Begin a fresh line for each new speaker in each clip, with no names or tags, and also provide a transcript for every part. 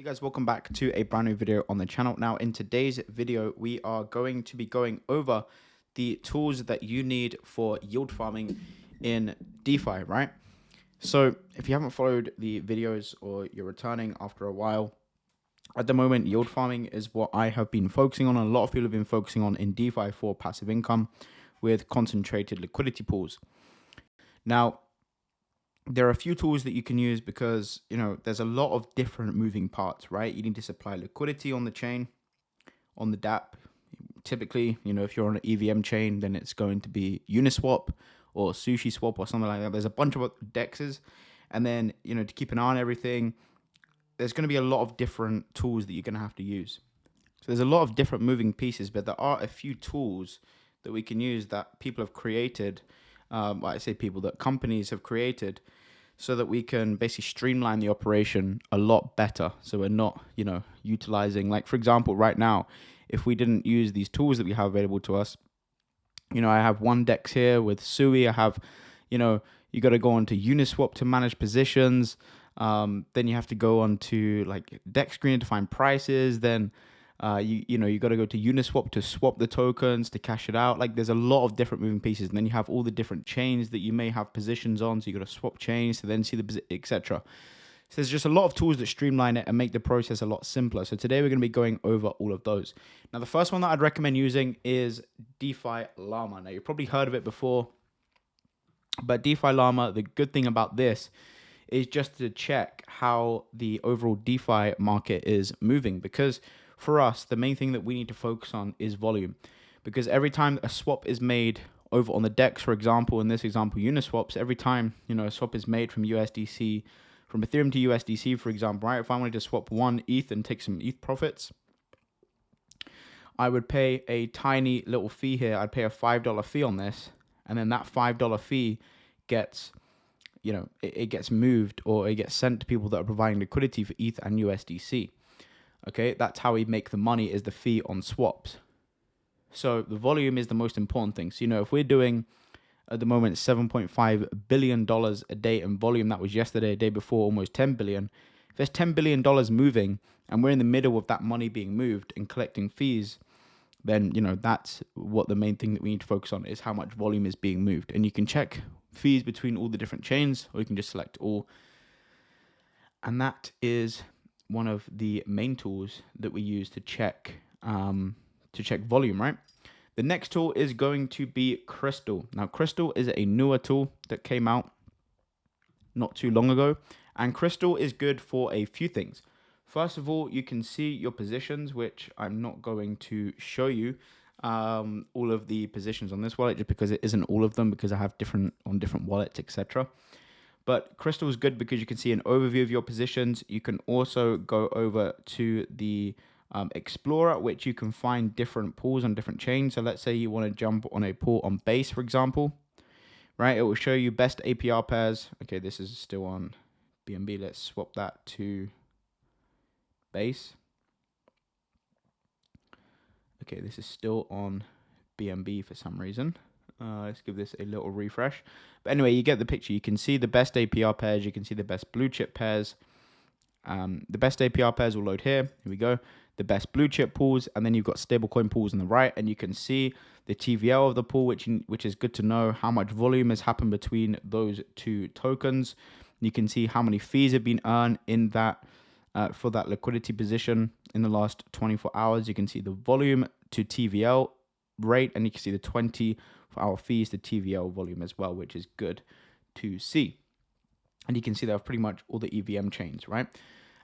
Hey guys, welcome back to a brand new video on the channel. Now in today's video, we are going to be going over the tools that you need for yield farming in DeFi, right? So if you haven't followed the videos or you're returning after a while, at the moment, yield farming is what I have been focusing on. And a lot of people have been focusing on in DeFi for passive income with concentrated liquidity pools. Now, there are a few tools that you can use because, there's a lot of different moving parts, right? You need to supply liquidity on the chain, on the DApp. Typically, if you're on an EVM chain, then it's going to be Uniswap or SushiSwap or something like that. There's a bunch of dexes. And then, to keep an eye on everything, there's going to be a lot of different tools that you're going to have to use. So there's a lot of different moving pieces, but there are a few tools that we can use that people have created. I say people, that companies have created, so that we can basically streamline the operation a lot better. So we're not, utilizing, like for example, right now, if we didn't use these tools that we have available to us, I have one DEX here with Sui. I have, you got to go onto Uniswap to manage positions. Then you have to go on to like DEX Screener to find prices. Then you got to go to Uniswap to swap the tokens, to cash it out. Like there's a lot of different moving pieces. And then you have all the different chains that you may have positions on. So you got to swap chains to then see the etc. So there's just a lot of tools that streamline it and make the process a lot simpler. So today we're going to be going over all of those. Now the first one that I'd recommend using is DeFi Llama. Now you've probably heard of it before, but DeFi Llama, the good thing about this is just to check how the overall DeFi market is moving, because for us, the main thing that we need to focus on is volume, because every time a swap is made over on the DEX, for example, in this example, Uniswaps, every time, a swap is made from USDC, from Ethereum to USDC, for example, right? If I wanted to swap one ETH and take some ETH profits, I would pay a tiny little fee here. I'd pay a $5 fee on this. And then that $5 fee gets, it gets moved, or it gets sent to people that are providing liquidity for ETH and USDC. Okay, that's how we make the money, is the fee on swaps. So the volume is the most important thing. So, if we're doing at the moment $7.5 billion a day in volume, that was yesterday, day before, almost 10 billion. If there's $10 billion moving and we're in the middle of that money being moved and collecting fees, then, that's what the main thing that we need to focus on, is how much volume is being moved. And you can check fees between all the different chains, or you can just select all. And that is one of the main tools that we use to check volume, right? The next tool is going to be Crystal. Now, Crystal is a newer tool that came out not too long ago, and Crystal is good for a few things. First of all, you can see your positions, which I'm not going to show you all of the positions on this wallet, just because it isn't all of them, because I have different wallets, etc. But Crystal is good because you can see an overview of your positions. You can also go over to the Explorer, which you can find different pools on different chains. So let's say you want to jump on a pool on Base, for example, right? It will show you best APR pairs. Okay, this is still on BNB. Let's swap that to Base. Okay, this is still on BNB for some reason. Let's give this a little refresh. But anyway, you get the picture. You can see the best APR pairs. You can see the best blue chip pairs. The best APR pairs will load here. Here we go. The best blue chip pools, and then you've got stablecoin pools on the right, and you can see the TVL of the pool, which is good to know how much volume has happened between those two tokens. You can see how many fees have been earned in that for that liquidity position in the last 24 hours. You can see the volume to TVL rate, and you can see the 24-hour fees to TVL volume as well, which is good to see. And you can see they have pretty much all the EVM chains, right?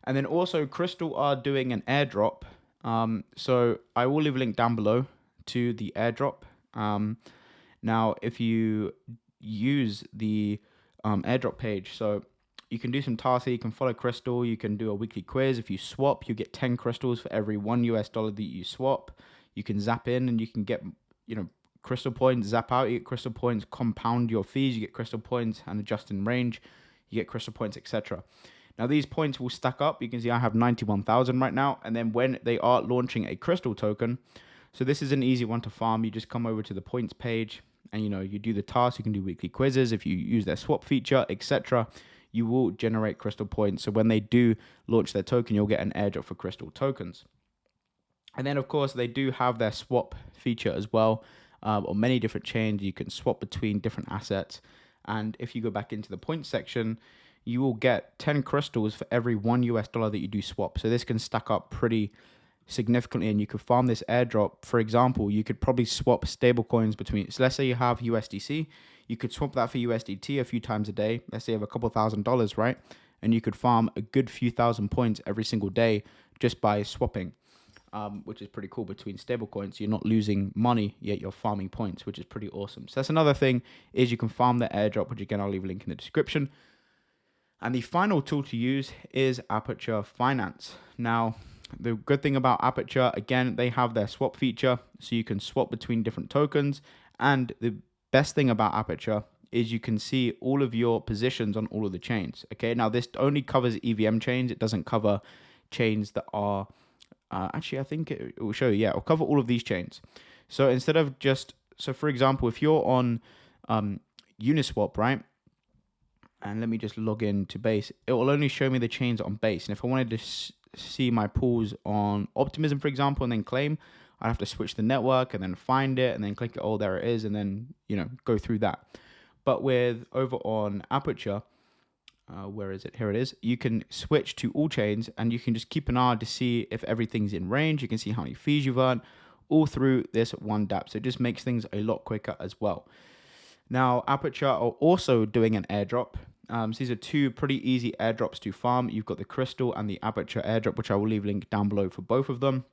And then also Crystal are doing an airdrop. So I will leave a link down below to the airdrop. Now, if you use the airdrop page, so you can do some tasks here. You can follow Crystal. You can do a weekly quiz. If you swap, you get 10 crystals for every $1 that you swap. You can zap in and you can get, crystal points, zap out, you get crystal points, compound your fees, you get crystal points, and adjust in range, you get crystal points, etc. Now, these points will stack up. You can see I have 91,000 right now. And then when they are launching a crystal token, so this is an easy one to farm. You just come over to the points page and, you do the tasks. You can do weekly quizzes. If you use their swap feature, etc., you will generate crystal points. So when they do launch their token, you'll get an airdrop for crystal tokens. And then, of course, they do have their swap feature as well. On many different chains, you can swap between different assets. And if you go back into the points section, you will get 10 crystals for every $1 that you do swap. So this can stack up pretty significantly, and you could farm this airdrop. For example, you could probably swap stable coins between, so let's say you have USDC, you could swap that for USDT a few times a day. Let's say you have a couple $1,000s, right? And you could farm a good few thousand points every single day just by swapping. Which is pretty cool between stable coins. You're not losing money, yet you're farming points, which is pretty awesome. So that's another thing, is you can farm the airdrop, which again, I'll leave a link in the description. And the final tool to use is Aperture Finance. Now, the good thing about Aperture, again, they have their swap feature, so you can swap between different tokens. And the best thing about Aperture is you can see all of your positions on all of the chains. Okay, now this only covers EVM chains. It doesn't cover chains that are actually, I think it will show you. Yeah, it'll cover all of these chains. So instead of just, so for example, if you're on Uniswap, right? And let me just log in to Base. It will only show me the chains on Base. And if I wanted to see my pools on Optimism, for example, and then claim, I'd have to switch the network and then find it and then click it. Oh, there it is. And then, go through that. But with over on Aperture, where is it? Here it is. You can switch to all chains and you can just keep an eye to see if everything's in range. You can see how many fees you've earned all through this one dApp. So it just makes things a lot quicker as well. Now, Aperture are also doing an airdrop. So these are two pretty easy airdrops to farm. You've got the Crystal and the Aperture airdrop, which I will leave a link down below for both of them.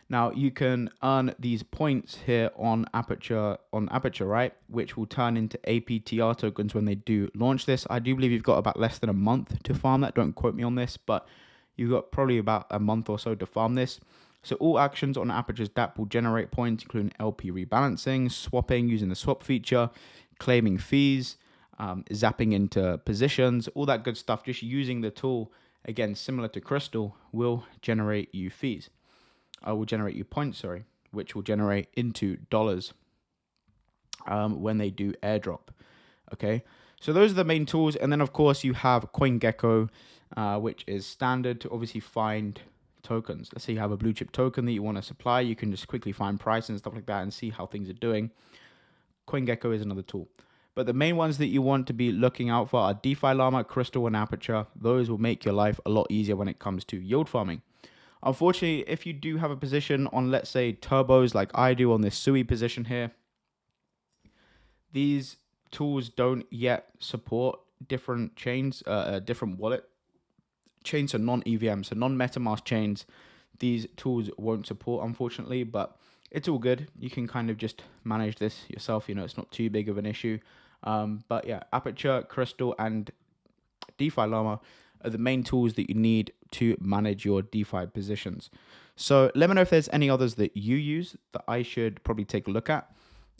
Now, you can earn these points here on Aperture, right? Which will turn into APTR tokens when they do launch this. I do believe you've got about less than a month to farm that. Don't quote me on this, but you've got probably about a month or so to farm this. So all actions on Aperture's dApp will generate points, including LP rebalancing, swapping using the swap feature, claiming fees, zapping into positions, all that good stuff. Just using the tool, again, similar to Crystal, will generate you fees. Will generate you points, which will generate into dollars when they do airdrop. Okay, so those are the main tools. And then, of course, you have CoinGecko, which is standard to obviously find tokens. Let's say you have a blue chip token that you want to supply. You can just quickly find price and stuff like that and see how things are doing. CoinGecko is another tool. But the main ones that you want to be looking out for are DeFi Llama, Crystal, and Aperture. Those will make your life a lot easier when it comes to yield farming. Unfortunately, if you do have a position on, let's say, turbos like I do on this SUI position here, these tools don't yet support different chains, different wallet chains, so non-EVM, so non-MetaMask chains. These tools won't support, unfortunately, but it's all good. You can kind of just manage this yourself. It's not too big of an issue. But yeah, Aperture, Crystal, and DeFi Llama are the main tools that you need to manage your DeFi positions. So let me know if there's any others that you use that I should probably take a look at.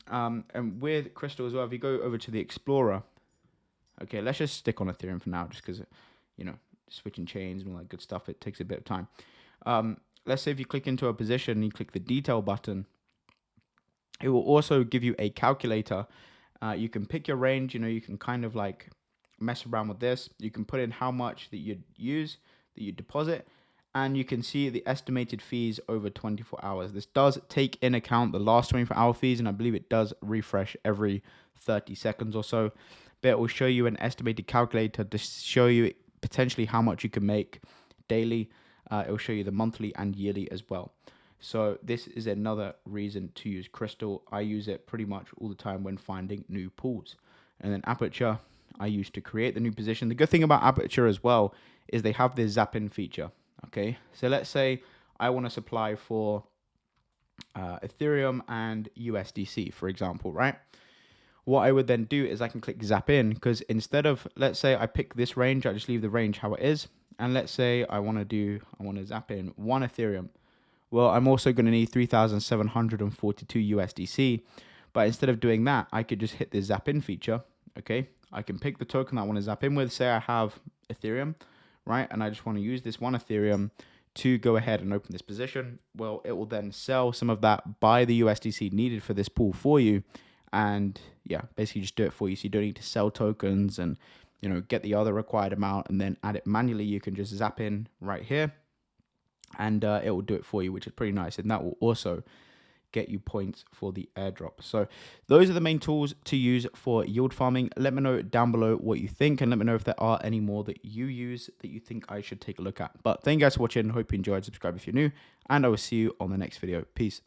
And with Crystal as well, if you go over to the Explorer, okay, let's just stick on Ethereum for now, just because, switching chains and all that good stuff, it takes a bit of time. Let's say if you click into a position and you click the detail button, it will also give you a calculator. You can pick your range, you can kind of like mess around with this. You can put in how much that you'd use, that you deposit, and you can see the estimated fees over 24 hours. This does take in account the last 24-hour fees, and I believe it does refresh every 30 seconds or so. But it will show you an estimated calculator to show you potentially how much you can make daily. It will show you the monthly and yearly as well. So this is another reason to use Crystal. I use it pretty much all the time when finding new pools. And then Aperture, I use to create the new position. The good thing about Aperture as well is they have this zap-in feature. Okay, so let's say I want to supply for Ethereum and USDC, for example, right? What I would then do is I can click zap in, because instead of, let's say I pick this range, I just leave the range how it is. And let's say I want to zap in 1 Ethereum. Well, I'm also going to need 3,742 USDC. But instead of doing that, I could just hit the zap in feature. Okay, I can pick the token that I want to zap in with. Say I have Ethereum, right? And I just want to use this 1 Ethereum to go ahead and open this position. Well, it will then sell some of that, buy the USDC needed for this pool for you. And yeah, basically just do it for you. So you don't need to sell tokens and get the other required amount and then add it manually, you can just zap in right here, and it will do it for you, which is pretty nice. And that will also get you points for the airdrop. So those are the main tools to use for yield farming. Let me know down below what you think, and let me know if there are any more that you use that you think I should take a look at. But thank you guys for watching. Hope you enjoyed. Subscribe if you're new, and I will see you on the next video. Peace.